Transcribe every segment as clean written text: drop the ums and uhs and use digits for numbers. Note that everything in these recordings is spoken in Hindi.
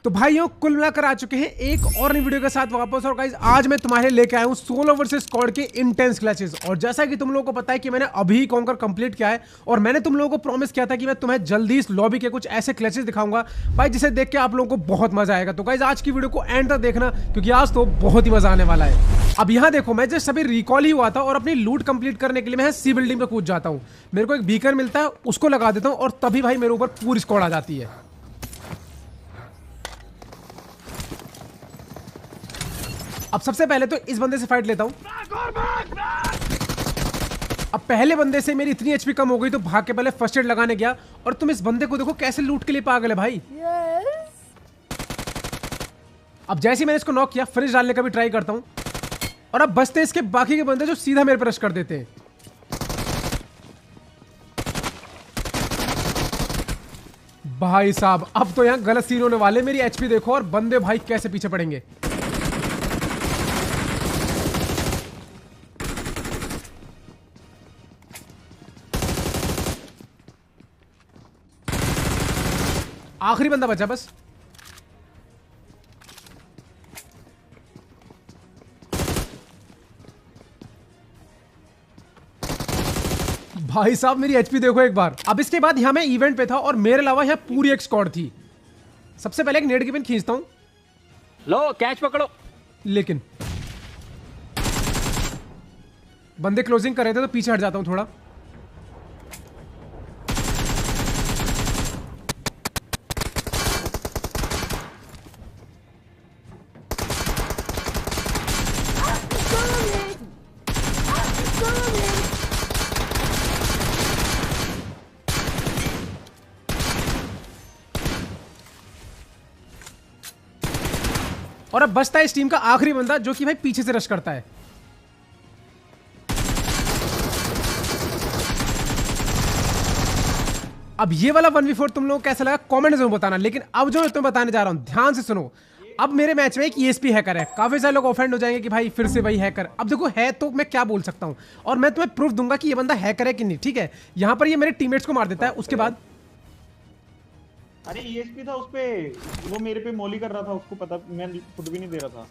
तो भाइयों कुल मिलाकर आ चुके हैं एक और नई वीडियो के साथ वापस। और गाइस आज मैं तुम्हारे लेके आया हूं सोलो वर्सेस स्क्वाड के इंटेंस क्लैशेस। और जैसा कि तुम लोगों को पता है कि मैंने अभी कॉन्कर कंप्लीट किया है और मैंने तुम लोगों को प्रॉमिस किया था कि मैं तुम्हें जल्दी इस लॉबी के कुछ ऐसे क्लैशेस दिखाऊंगा भाई जिसे देख के आप लोगों को बहुत मजा आएगा। तो गाइस आज की वीडियो को एंड तक देखना क्योंकि आज तो बहुत ही मजा आने वाला है। अब यहाँ देखो मैं जस्ट अभी रिकॉल ही हुआ था और अपनी लूट कंप्लीट करने के लिए मैं सी बिल्डिंग पे कूद जाता हूँ। मेरे को एक बीकर मिलता है उसको लगा देता हूँ और तभी भाई मेरे ऊपर पूरी स्क्वाड आ जाती है। अब सबसे पहले तो इस बंदे से फाइट लेता हूं। अब पहले बंदे से मेरी इतनी एचपी कम हो गई तो भाग के पहले फर्स्ट एड लगाने गया और तुम इस बंदे को देखो कैसे लूट के लिए पागल है भाई। अब जैसे ही मैंने इसको नॉक किया फ्रिज डालने का भी ट्राई करता हूं और अब बचते हैं इसके बाकी के बंदे जो सीधा मेरे पर रश कर देते हैं। भाई साहब अब तो यहां गलत सीन होने वाले। मेरी एचपी देखो और बंदे भाई कैसे पीछे पड़ेंगे। आखिरी बंदा बचा बस। भाई साहब मेरी एचपी देखो एक बार। अब इसके बाद यहां मैं इवेंट पे था और मेरे अलावा यहां पूरी एक स्क्वाड थी। सबसे पहले एक नेट की पिन खींचता हूं। लो कैच पकड़ो। लेकिन बंदे क्लोजिंग कर रहे थे तो पीछे हट जाता हूं थोड़ा। और अब बचता है इस टीम का आखिरी बंदा जो कि भाई पीछे से रश करता है। अब ये वाला 1v4 तुम लोगों को कैसा लगा कमेंट जरूर बताना। लेकिन अब जो मैं तुम्हें बताने जा रहा हूं ध्यान से सुनो। अब मेरे मैच में एक ईएसपी हैकर है। काफी सारे लोग ऑफेंड हो जाएंगे कि भाई फिर से वही हैकर। अब देखो है तो मैं क्या बोल सकता हूं और मैं तुम्हें प्रूफ दूंगा कि ये बंदा हैकर है कि नहीं। ठीक है यहां पर ये मेरे टीममेट्स को मार देता है। उसके बाद अरे ईएसपी था उसपे, वो मेरे पे मौली कर रहा था, उसको पता मैं खुद भी नहीं दे रहा था।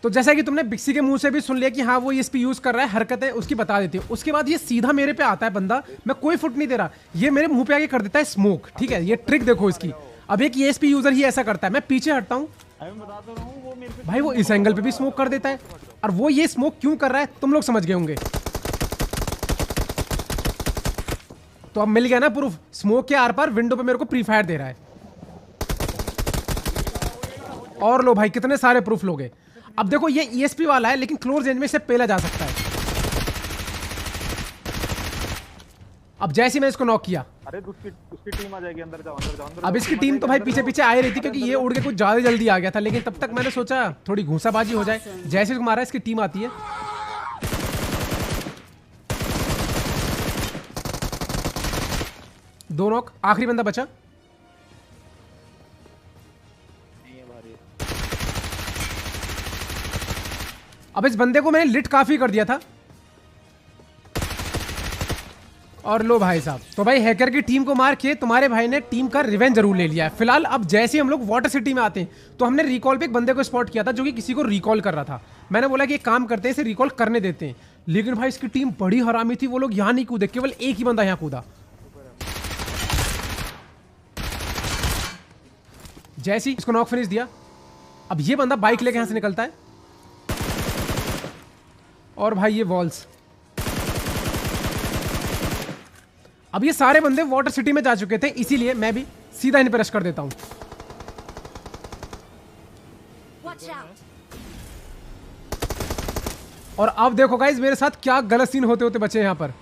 तो जैसा कि तुमने बिक्सी के मुंह से भी सुन लिया कि हाँ वो ईएसपी यूज कर रहा है, हरकतें उसकी बता देती है। उसके बाद ये सीधा मेरे पे आता है बंदा, मैं कोई फुट नहीं दे रहा, ये मेरे मुंह पे आके कर देता है स्मोक। ठीक है ये ट्रिक देखो इसकी। अब एक ईएसपी यूजर ही ऐसा करता है। मैं पीछे हटता हूँ भाई वो इस एंगल पे भी स्मोक कर देता है। और वो ये स्मोक क्यों कर रहा है तुम लोग समझ गए होंगे। तो अब मिल गया ना प्रूफ। स्मोक के आर पार विंडो पे मेरे को प्री फायर दे रहा है। और लो भाई कितने सारे प्रूफ लोगे। अब देखो ये ईएसपी वाला है लेकिन क्लोज रेंज में इससे पहले जा सकता है। अब जैसे ही मैं इसको नॉक किया अरे उसकी टीम आ जाएगी। अंदर जाओ अंदर जाओ अंदर। अब इसकी टीम तो भाई पीछे पीछे आ ही रही थी क्योंकि ये उड़ के कुछ ज्यादा जल्दी आ गया था। लेकिन तब तक मैंने सोचा थोड़ी घूसाबाजी हो जाए। जैसे इसको मारा इसकी टीम आती है। दो नॉक आखिरी बंदा बचा। अब इस बंदे को मैंने लिट काफी कर दिया था। और लो भाई साहब तो भाई हैकर की टीम को मार के तुम्हारे भाई ने टीम का रिवेंज जरूर ले लिया है। फिलहाल अब जैसे ही हम लोग वाटर सिटी में आते हैं तो हमने रिकॉल पे एक बंदे को स्पॉट किया था जो कि किसी को रिकॉल कर रहा था। मैंने बोला कि एक काम करते हैं इसे रिकॉल करने देते हैं। लेकिन भाई इसकी टीम बड़ी हरामी थी। वो लोग यहां नहीं कूदे, केवल एक ही बंदा यहां कूदा। जैसे ही इसको नॉक फिनिश दिया अब ये बंदा बाइक लेके यहां से निकलता है। और भाई ये वॉल्स। अब ये सारे बंदे वाटर सिटी में जा चुके थे इसीलिए मैं भी सीधा इन पे रश कर देता हूं। और अब देखो गाइस मेरे साथ क्या गलत सीन होते होते बचे यहां पर।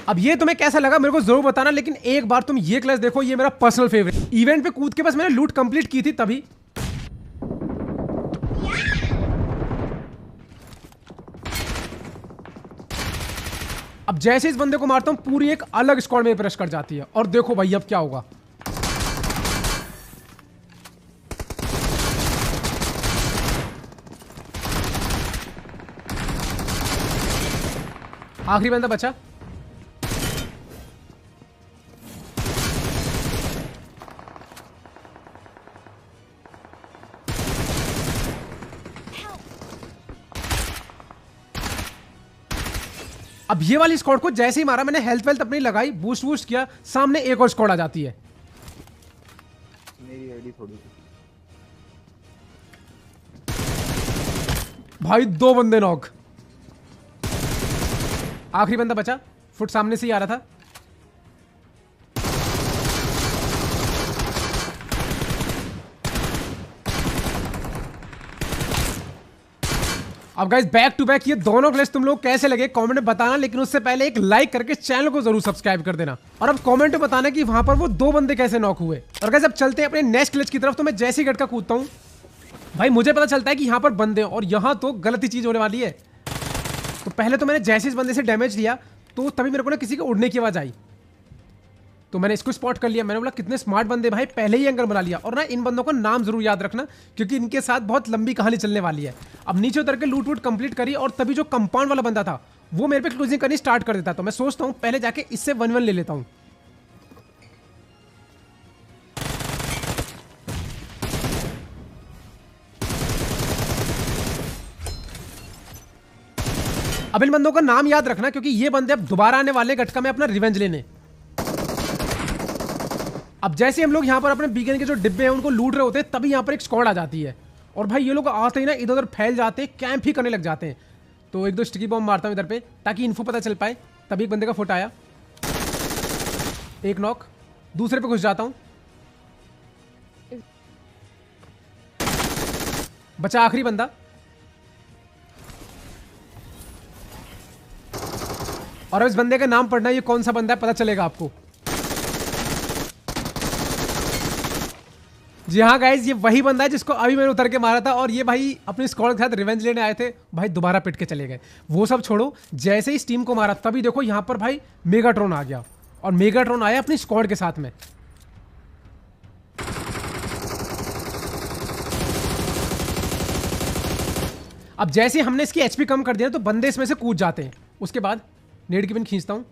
अब ये तुम्हें कैसा लगा मेरे को जरूर बताना। लेकिन एक बार तुम ये क्लास देखो, ये मेरा पर्सनल फेवरेट। इवेंट पे कूद के बस मैंने लूट कंप्लीट की थी तभी अब जैसे इस बंदे को मारता हूं पूरी एक अलग स्क्वाड में प्रेस कर जाती है। और देखो भाई अब क्या होगा। आखिरी बंदा बचा। अब ये वाली स्क्वाड को जैसे ही मारा मैंने, हेल्थ वेल्थ अपनी लगाई, बूस्ट वूस्ट किया, सामने एक और स्क्वाड आ जाती है। मेरी आईडी थोड़ी भाई 2 बंदे नॉक। आखिरी बंदा बचा, फुट सामने से ही आ रहा था। अब गाइस बैक टू बैक ये दोनों क्लच तुम लोग कैसे लगे कमेंट में बताना, लेकिन उससे पहले एक लाइक करके चैनल को जरूर सब्सक्राइब कर देना। और अब कमेंट में बताना कि वहां पर वो 2 बंदे कैसे नॉक हुए। और गाइस अब चलते हैं अपने नेक्स्ट क्लच की तरफ। तो मैं जैसे ही गट का कूदता हूं भाई मुझे पता चलता है कि यहां पर बंदे हैं और यहां तो गलत ही चीज होने वाली है। तो पहले तो मैंने जैसे इस बंदे से डैमेज लिया तो तभी मेरे को ना किसी के उड़ने की आवाज आई, तो मैंने इसको स्पॉट कर लिया। मैंने बोला कितने स्मार्ट बंदे भाई, पहले ही एंगल बना लिया। और ना इन बंदों का नाम जरूर याद रखना क्योंकि इनके साथ बहुत लंबी कहानी चलने वाली है। अब नीचे उतर के लूट वूट कंप्लीट करी और तभी जो कंपाउंड वाला बंदा था वो मेरे पे क्लोजिंग करनी स्टार्ट कर देता। तो मैं सोचता हूँ पहले जाके इससे 1-1 ले लेता हूँ। अब इन बंदों का नाम याद रखना क्योंकि ये बंदे अब दोबारा आने वाले गटका में अपना रिवेंज लेने। अब जैसे हम लोग यहाँ पर अपने बीगन के जो डिब्बे हैं उनको लूट रहे होते हैं तभी यहाँ पर एक स्क्वाड आ जाती है और भाई ये लोग आते ही ना इधर उधर फैल जाते हैं, कैंप ही करने लग जाते हैं। तो 1-2 स्टिकी बॉम्ब मारता हूँ इधर पे ताकि इन्फो पता चल पाए। तभी एक बंदे का फुट आया, एक नॉक, दूसरे पे घुस जाता हूँ, बचा आखिरी बंदा। और अब इस बंदे का नाम पढ़ना, ये कौन सा बंदा है पता चलेगा आपको। जी हाँ गाइज ये वही बंदा है जिसको अभी मैंने उतर के मारा था और ये भाई अपनी स्क्वाड के साथ रिवेंज लेने आए थे। भाई दोबारा पिट के चले गए। वो सब छोड़ो, जैसे ही इस टीम को मारा तभी देखो यहाँ पर भाई मेगाट्रॉन आ गया और मेगाट्रॉन आया अपनी स्क्वाड के साथ में। अब जैसे हमने इसकी एचपी कम कर दिया तो बंदे इसमें से कूद जाते हैं। उसके बाद नेड की पिन खींचता हूं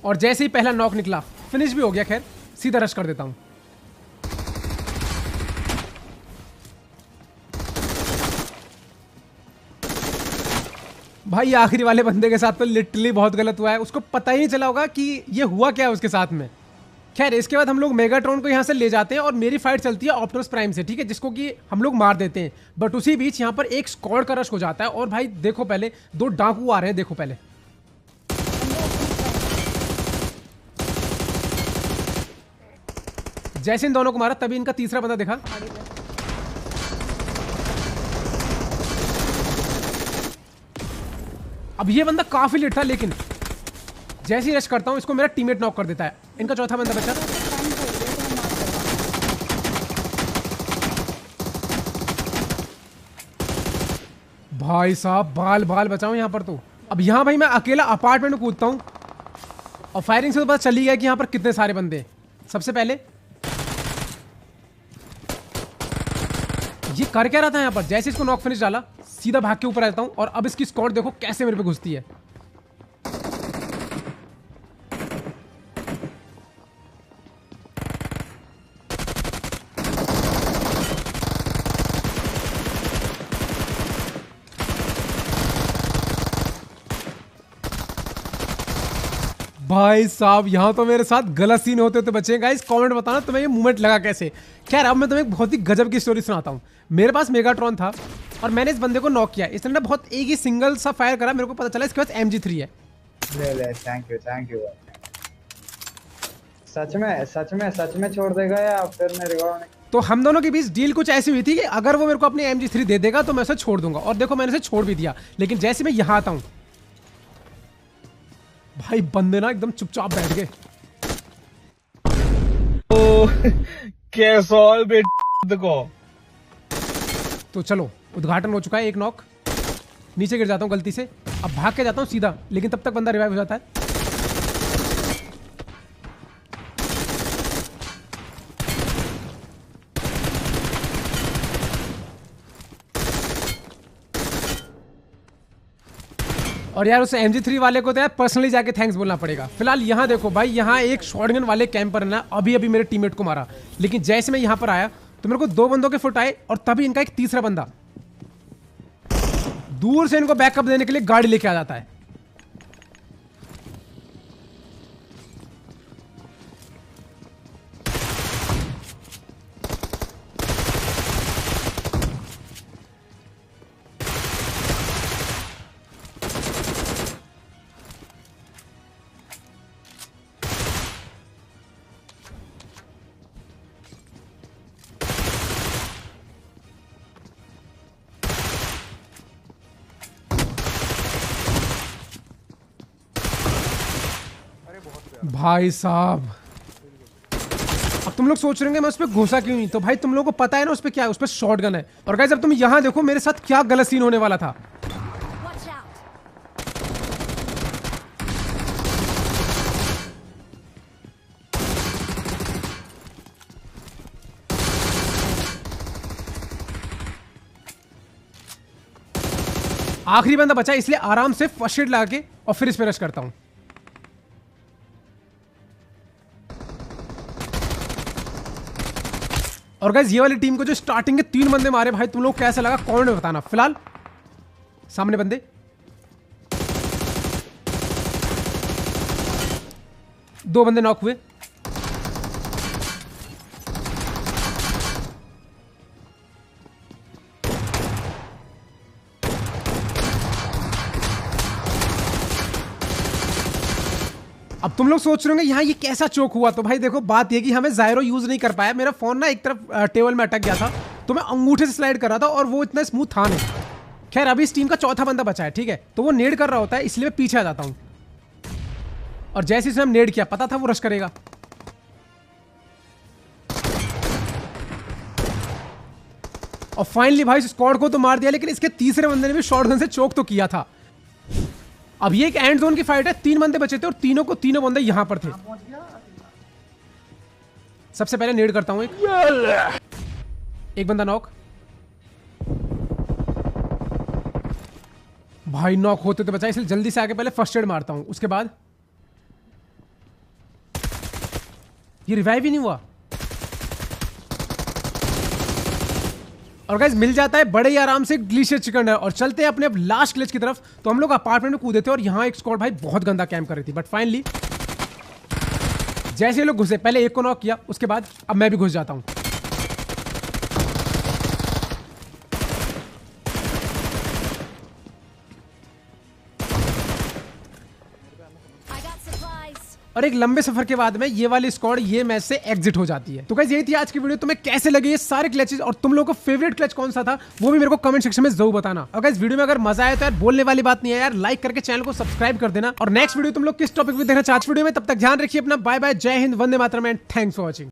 और जैसे ही पहला नॉक निकला, फिनिश भी हो गया, खैर सीधा रश कर देता हूं। भाई आखिरी वाले बंदे के साथ तो लिटरली बहुत गलत हुआ है, उसको पता ही नहीं चला होगा कि ये हुआ क्या है उसके साथ में। खैर इसके बाद हम लोग मेगाट्रॉन को यहाँ से ले जाते हैं और मेरी फाइट चलती है ऑप्टिमस प्राइम से, ठीक है, जिसको कि हम लोग मार देते हैं। बट उसी बीच यहाँ पर एक स्क्वाड का रश हो जाता है और भाई देखो पहले 2 डाकू आ रहे हैं, देखो पहले। जैसे इन दोनों को मारा तभी इनका तीसरा बंदा देखा। अब ये बंदा काफी लेट था लेकिन जैसे ही रश करता हूं इसको मेरा टीममेट नॉक कर देता है। इनका चौथा बंदा बचा। भाई साहब बाल बाल बचाऊं यहां पर। तो अब यहां भाई मैं अकेला अपार्टमेंट में कूदता हूं और फायरिंग से तो पता चल ही गया कि यहां पर कितने सारे बंदे हैं। सबसे पहले ये कर क्या रहा था यहां पर, जैसे इसको नॉक फिनिश डाला सीधा भाग के ऊपर आता हूं और अब इसकी स्क्वाड देखो कैसे मेरे पे घुसती है। भाई साहब यहाँ तो मेरे साथ गलत सीन होते होते बचे। गाइस कमेंट बताना तुम्हें ये मूवमेंट लगा कैसे। खैर अब मैं तुम्हें एक बहुत ही गजब की स्टोरी सुनाता हूँ। मेरे पास मेगाट्रॉन था और मैंने इस बंदे को नॉक किया। इसने ना बहुत एक ही सिंगल सा फायर करा, मेरे को पता चला इसके पास MG3 है। ले थैंक यू। सच में छोड़ देगा या फिर मेरे को? तो हम दोनों के बीच डील कुछ ऐसी हुई थी कि अगर वो मेरे को अपनी MG3 दे देगा तो मैं उसे छोड़ दूंगा। और देखो मैंने उसे छोड़ भी दिया, लेकिन जैसे मैं यहाँ आता हूँ भाई बंदे ना एकदम चुपचाप बैठ गए। तो चलो उद्घाटन हो चुका है। एक नॉक, नीचे गिर जाता हूँ गलती से। अब भाग के जाता हूँ सीधा, लेकिन तब तक बंदा रिवाइव हो जाता है। और यार उस MG3 वाले को तो यार पर्सनली जाके थैंक्स बोलना पड़ेगा। फिलहाल यहाँ देखो भाई, यहाँ एक शॉटगन वाले कैंपर है ना, अभी अभी मेरे टीममेट को मारा, लेकिन जैसे मैं यहाँ पर आया तो मेरे को 2 बंदों के फुट आए और तभी इनका एक तीसरा बंदा दूर से इनको बैकअप देने के लिए गाड़ी लेके आ जाता है। भाई साहब, अब तुम लोग सोच रहे होंगे मैं उस पर घुसा क्यों नहीं, तो भाई तुम लोगों को पता है ना उस पर क्या है, उस पर शॉटगन है। और गाइस अब तुम यहाँ देखो मेरे साथ क्या गलत सीन होने वाला था। Watch out! आखिरी बंदा बचा, इसलिए आराम से फर्स्ट एड लगा के और फिर इस पे रश करता हूं। और गाइस ये वाली टीम को जो स्टार्टिंग के 3 बंदे मारे भाई, तुम लोग कैसा लगा कमेंट में बताना। फिलहाल सामने बंदे, दो बंदे नॉक हुए। अब तुम लोग सोच रहे होंगे यहाँ ये कैसा चोक हुआ, तो भाई देखो बात ये कि हमें जायरो यूज नहीं कर पाया, मेरा फोन ना एक तरफ टेबल में अटक गया था, तो मैं अंगूठे से स्लाइड कर रहा था और वो इतना स्मूथ था नहीं। खैर अभी इस टीम का चौथा बंदा बचा है, ठीक है, तो वो नेड कर रहा होता है, इसलिए मैं पीछे आ जाता हूं। और जैसे इसने हम नेड किया, पता था वो रश करेगा। और फाइनली भाई स्क्वाड को तो मार दिया, लेकिन इसके तीसरे बंदे ने भी शॉटगन से चोक तो किया था। अब ये एक एंड जोन की फाइट है, 3 बंदे बचे थे और तीनों बंदे यहां पर थे। सबसे पहले नेड करता हूं एक बंदा नॉक। भाई नॉक होते तो बचा, इसलिए जल्दी से आके पहले फर्स्ट एड मारता हूं, उसके बाद ये रिवाइव ही नहीं हुआ। और गाइस मिल जाता है बड़े ही आराम से ग्लिशियर चिकन है। और चलते हैं अपने लास्ट ग्लिच की तरफ। तो हम लोग अपार्टमेंट में कूदे थे और यहाँ एक स्क्वाड भाई बहुत गंदा कैंप कर रही थी, बट फाइनली जैसे लोग घुसे, पहले एक को नॉक किया, उसके बाद अब मैं भी घुस जाता हूं। I got supplies. और एक लंबे सफर के बाद में ये वाली स्क्वाड ये मैच से एग्जिट हो जाती है। तो गाइस यही थी आज की वीडियो। तुम्हें कैसे लगे ये सारे क्लचेस और तुम लोगों को फेवरेट क्लच कौन सा था वो भी मेरे को कमेंट सेक्शन में जरूर बताना। और गाइस वीडियो में अगर मजा आया तो यार बोलने वाली बात नहीं है यार, लाइक करके चैनल को सब्सक्राइब कर देना। और नेक्स्ट वीडियो तुम लोग किस टॉपिक पे देखना चाहते वीडियो में, तब तक ध्यान रखिए अपना। बाय बाय, जय Hind, Vande Mataram and thanks for watching.